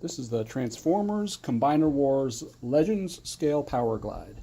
This is the Transformers Combiner Wars Legends Scale Powerglide.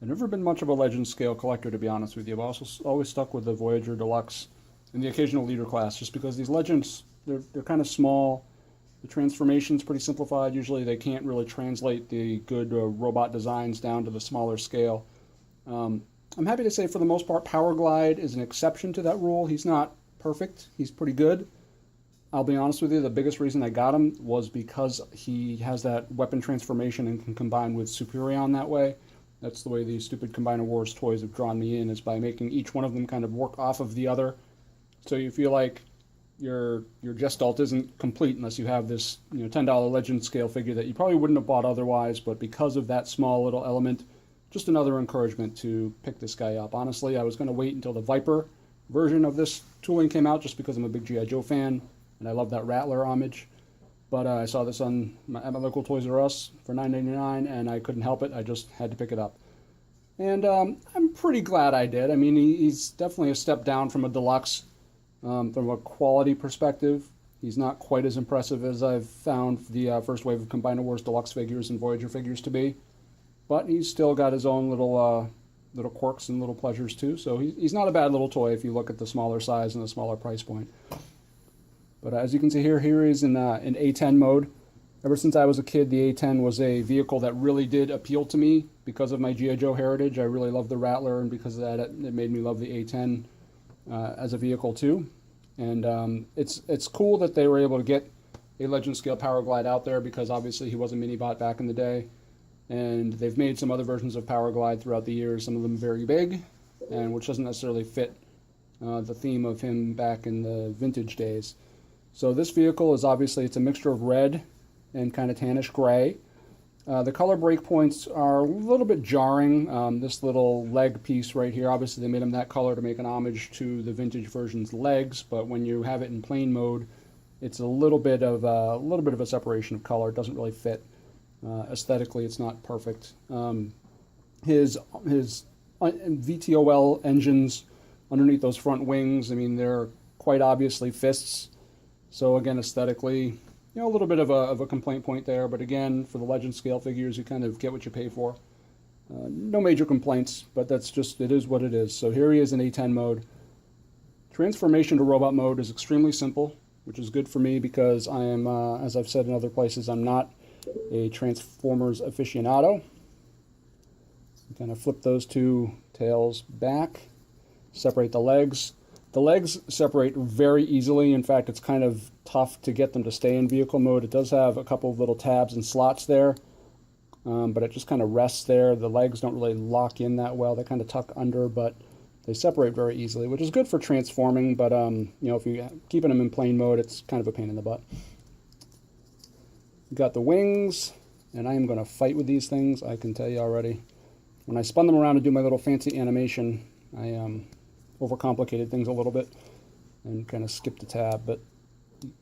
I've never been much of a Legends Scale collector, to be honest with you. I've also always stuck with the Voyager Deluxe and the occasional Leader class, just because these Legends, they're kind of small. The transformation's pretty simplified. Usually they can't really translate the good robot designs down to the smaller scale. I'm happy to say, for the most part, Powerglide is an exception to that rule. He's not perfect. He's pretty good. I'll be honest with you, the biggest reason I got him was because he has that weapon transformation and can combine with Superion that way. That's the way these stupid Combiner Wars toys have drawn me in, is by making each one of them kind of work off of the other. So you feel like your Gestalt isn't complete unless you have this $10 Legend scale figure that you probably wouldn't have bought otherwise, but because of that small little element, just another encouragement to pick this guy up. Honestly, I was going to wait until the Viper version of this tooling came out just because I'm a big G.I. Joe fan. And I love that Rattler homage. But I saw this at my local Toys R Us for $9.99, and I couldn't help it. I just had to pick it up. And I'm pretty glad I did. I mean, he's definitely a step down from a Deluxe. From a quality perspective, he's not quite as impressive as I've found the first wave of Combiner Wars Deluxe figures and Voyager figures to be. But he's still got his own little quirks and little pleasures too. So he's not a bad little toy if you look at the smaller size and the smaller price point. But as you can see here he is in A10 mode. Ever since I was a kid, the A10 was a vehicle that really did appeal to me because of my G.I. Joe heritage. I really love the Rattler, and because of that, it made me love the A10 as a vehicle too. And it's cool that they were able to get a Legend Scale Powerglide out there, because obviously he was a mini-bot back in the day. And they've made some other versions of Powerglide throughout the years, some of them very big, and which doesn't necessarily fit the theme of him back in the vintage days. So this vehicle is obviously, it's a mixture of red and kind of tannish gray. The color breakpoints are a little bit jarring. This little leg piece right here, obviously they made him that color to make an homage to the vintage version's legs, but when you have it in plain mode, it's a little bit of a separation of color. It doesn't really fit. Aesthetically, it's not perfect. His VTOL engines underneath those front wings, I mean, they're quite obviously fists. So again, aesthetically, a little bit of a complaint point there, but again, for the Legend scale figures, you kind of get what you pay for. No major complaints, but that's just, it is what it is. So here he is in A10 mode. Transformation to robot mode is extremely simple, which is good for me because I am, as I've said in other places, I'm not a Transformers aficionado. Kind of flip those two tails back, separate the legs. The legs separate very easily. In fact, it's kind of tough to get them to stay in vehicle mode. It does have a couple of little tabs and slots there, but it just kind of rests there. The legs don't really lock in that well. They kind of tuck under, but they separate very easily, which is good for transforming, but if you're keeping them in plain mode, it's kind of a pain in the butt. You've got the wings, and I am going to fight with these things, I can tell you already. When I spun them around to do my little fancy animation, I overcomplicated things a little bit and kind of skipped a tab, but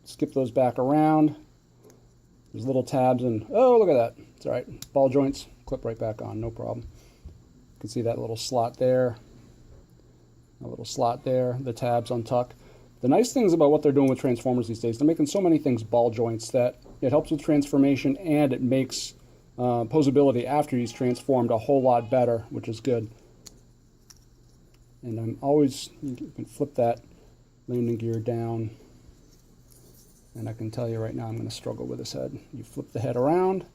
skip those back around. There's little tabs, and oh, look at that. It's all right. Ball joints, clip right back on, no problem. You can see that little slot there, a little slot there, the tabs untuck. The nice things about what they're doing with Transformers these days, they're making so many things ball joints that it helps with transformation, and it makes posability after he's transformed a whole lot better, which is good. And I'm always, you can flip that landing gear down, and I can tell you right now I'm going to struggle with this head. You flip the head around,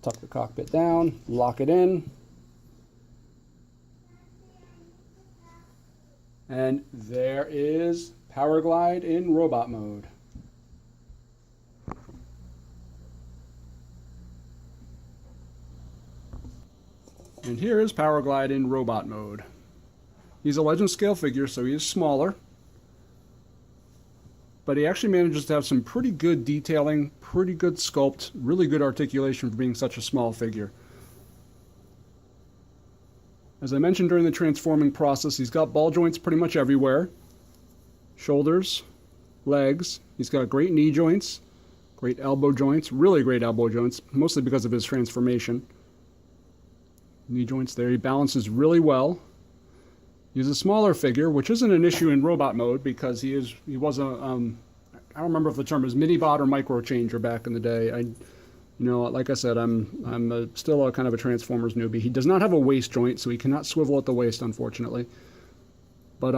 tuck the cockpit down, lock it in, and there is Powerglide in robot mode. And here is Powerglide in robot mode. He's a Legend scale figure, so he is smaller, but he actually manages to have some pretty good detailing, pretty good sculpt, really good articulation for being such a small figure. As I mentioned during the transforming process, he's got ball joints pretty much everywhere. Shoulders, legs, he's got great knee joints, great elbow joints, really great elbow joints, mostly because of his transformation. Knee joints there, he balances really well. He's a smaller figure, which isn't an issue in robot mode because he was a don't remember if the term is mini-bot or micro-changer back in the day. Like I said, I'm still a kind of a Transformers newbie. He does not have a waist joint, so he cannot swivel at the waist, unfortunately. But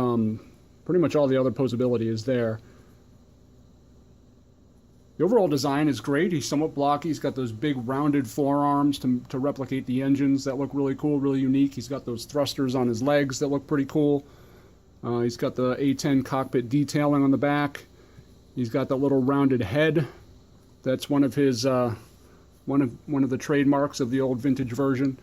pretty much all the other posability is there. The overall design is great. He's somewhat blocky. He's got those big rounded forearms to replicate the engines that look really cool, really unique. He's got those thrusters on his legs that look pretty cool. He's got the A10 cockpit detailing on the back. He's got that little rounded head. That's one of his one of the trademarks of the old vintage version.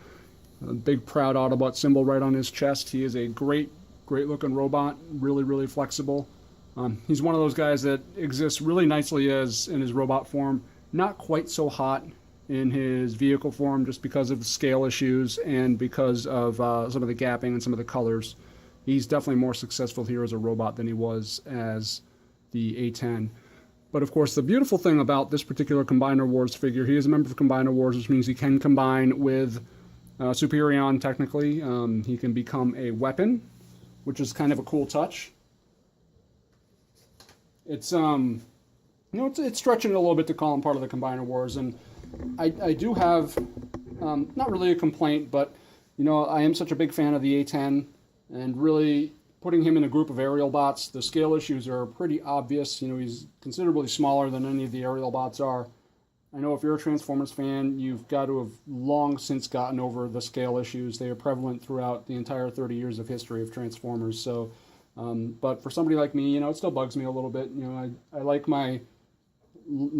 A big proud Autobot symbol right on his chest. He is a great looking robot. Really, really flexible. He's one of those guys that exists really nicely as in his robot form, not quite so hot in his vehicle form just because of the scale issues and because of some of the gapping and some of the colors. He's definitely more successful here as a robot than he was as the A10. But of course, the beautiful thing about this particular Combiner Wars figure, he is a member of Combiner Wars, which means he can combine with Superion technically. He can become a weapon, which is kind of a cool touch. It's it's stretching it a little bit to call him part of the Combiner Wars, and I do have not really a complaint, but I am such a big fan of the A10, and really putting him in a group of aerial bots, the scale issues are pretty obvious. He's considerably smaller than any of the aerial bots are. I know if you're a Transformers fan, you've got to have long since gotten over the scale issues. They are prevalent throughout the entire 30 years of history of Transformers. So. But for somebody like me, it still bugs me a little bit. I like my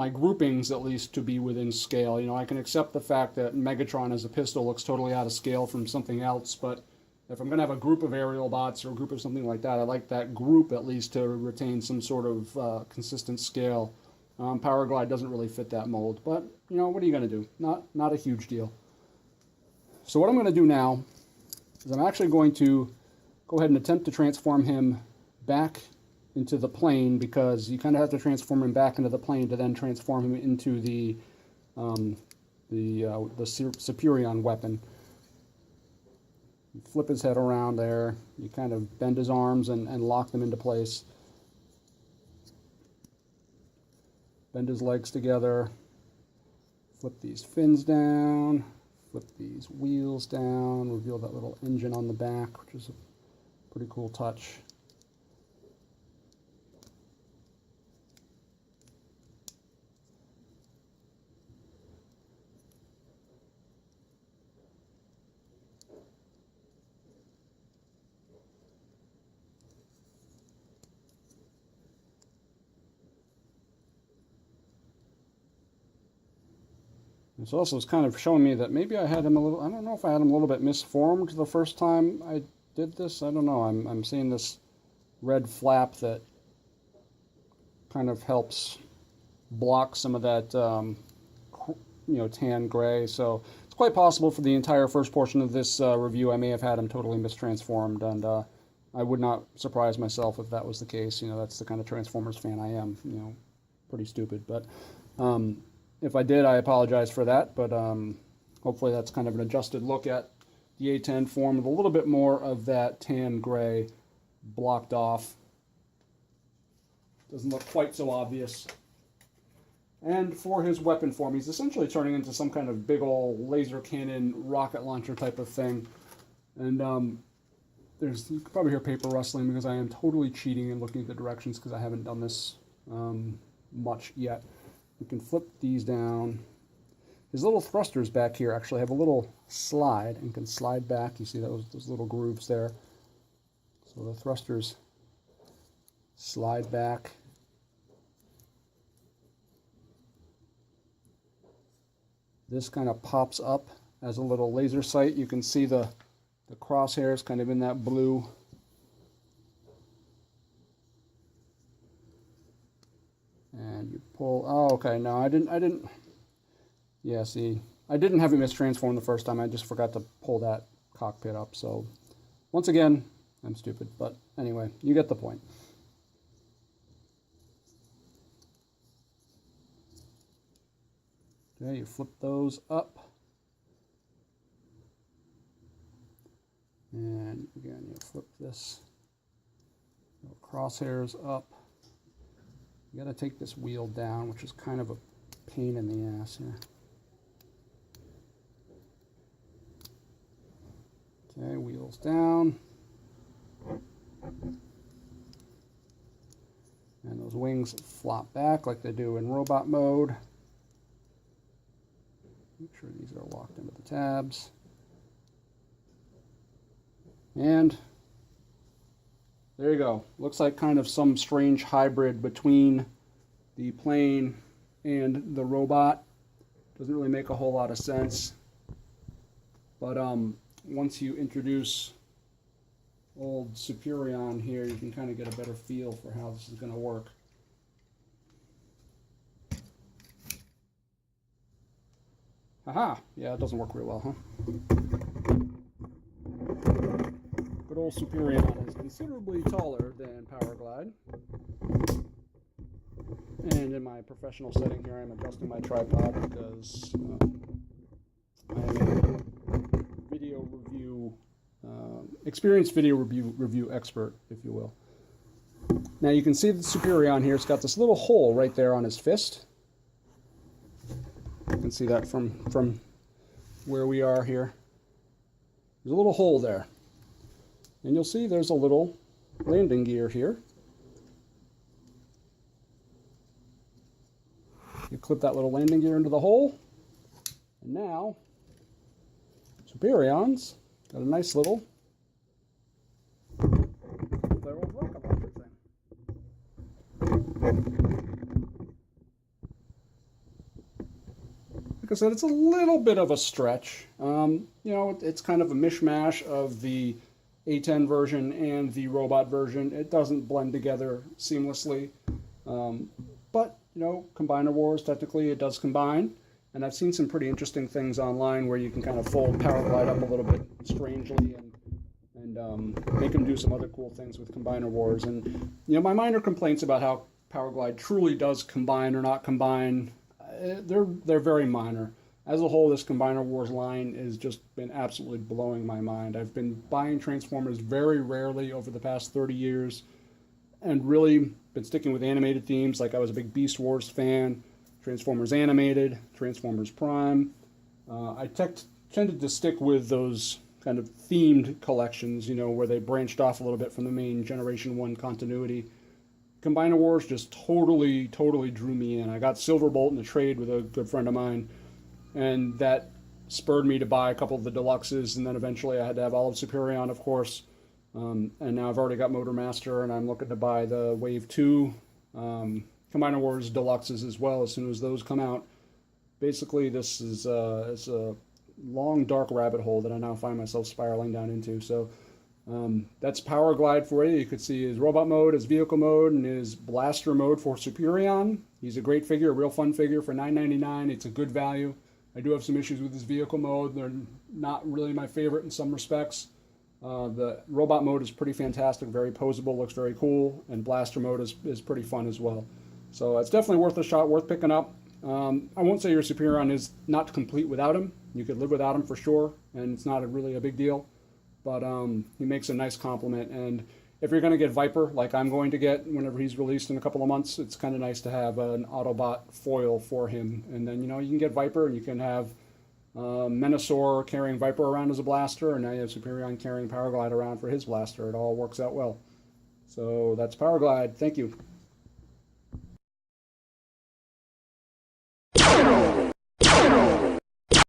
groupings at least to be within scale. I can accept the fact that Megatron as a pistol looks totally out of scale from something else, but if I'm going to have a group of aerial bots or a group of something like that, I like that group at least to retain some sort of consistent scale. Powerglide doesn't really fit that mold, but what are you going to do? Not a huge deal. So what I'm going to do now is I'm actually going to go ahead and attempt to transform him back into the plane, because you kind of have to transform him back into the plane to then transform him into the Superion weapon. You flip his head around there, you kind of bend his arms and lock them into place. Bend his legs together, flip these fins down, flip these wheels down, reveal that little engine on the back, which is a pretty cool touch. This also is kind of showing me that maybe I had him a little, I don't know if I had him a little bit misformed the first time I did this. I don't know. I'm seeing this red flap that kind of helps block some of that, tan gray. So it's quite possible for the entire first portion of this review I may have had him totally mistransformed, and I would not surprise myself if that was the case. That's the kind of Transformers fan I am. Pretty stupid, but if I did, I apologize for that. But hopefully that's kind of an adjusted look at the A10 form with a little bit more of that tan gray blocked off. Doesn't look quite so obvious. And for his weapon form, he's essentially turning into some kind of big old laser cannon rocket launcher type of thing. And you can probably hear paper rustling because I am totally cheating and looking at the directions because I haven't done this much yet. We can flip these down. His little thrusters back here actually have a little slide and can slide back. You see those little grooves there. So the thrusters slide back. This kind of pops up as a little laser sight. You can see the crosshairs kind of in that blue. And you pull, oh, okay, no, I didn't, yeah, see, I didn't have it mistransformed the first time. I just forgot to pull that cockpit up. So once again, I'm stupid, but anyway, you get the point. Okay, you flip those up. And again, you flip this crosshairs up. You got to take this wheel down, which is kind of a pain in the ass here. Okay, wheels down. And those wings flop back like they do in robot mode. Make sure these are locked into the tabs. And there you go. Looks like kind of some strange hybrid between the plane and the robot. Doesn't really make a whole lot of sense. But once you introduce old Superion here, you can kind of get a better feel for how this is going to work. Haha! Yeah, it doesn't work real well, huh? Good old Superion is considerably taller than Powerglide. And in my professional setting here, I'm adjusting my tripod because I am a video review, experienced video review expert, if you will. Now you can see the Superion here. It's got this little hole right there on his fist. You can see that from where we are here. There's a little hole there. And you'll see there's a little landing gear here. You clip that little landing gear into the hole. And now, Superion's got a nice little old rocket launcher thing. Like I said, it's a little bit of a stretch. You know, it's kind of a mishmash of the A10 version and the robot version. It doesn't blend together seamlessly. But, you know, Combiner Wars, technically it does combine. And I've seen some pretty interesting things online where you can kind of fold Powerglide up a little bit strangely and make them do some other cool things with Combiner Wars. And, you know, my minor complaints about how Powerglide truly does combine or not combine, they're very minor. As a whole, this Combiner Wars line has just been absolutely blowing my mind. I've been buying Transformers very rarely over the past 30 years and really been sticking with animated themes. Like I was a big Beast Wars fan, Transformers Animated, Transformers Prime. I tended to stick with those kind of themed collections, you know, where they branched off a little bit from the main Generation 1 continuity. Combiner Wars just totally drew me in. I got Silverbolt in a trade with a good friend of mine, and that spurred me to buy a couple of the deluxes, and then eventually I had to have all of Superion, of course. And now I've already got Motormaster, and I'm looking to buy the Wave 2 Combiner Wars deluxes as well as soon as those come out. Basically, this is it's a long, dark rabbit hole that I now find myself spiraling down into. So that's Powerglide for you. You could see his robot mode, his vehicle mode, and his blaster mode for Superion. He's a great figure, a real fun figure for $9.99. It's a good value. I do have some issues with his vehicle mode. They're not really my favorite in some respects. The robot mode is pretty fantastic, very posable, looks very cool, and blaster mode is pretty fun as well. So it's definitely worth a shot, worth picking up. I won't say your Superion is not complete without him. You could live without him for sure, and it's not really a big deal. But he makes a nice complement, and if you're going to get Viper, like I'm going to get whenever he's released in a couple of months, it's kind of nice to have an Autobot foil for him. And then, you know, you can get Viper, and you can have Menasor carrying Viper around as a blaster, and now you have Superion carrying Powerglide around for his blaster. It all works out well. So that's Powerglide. Thank you.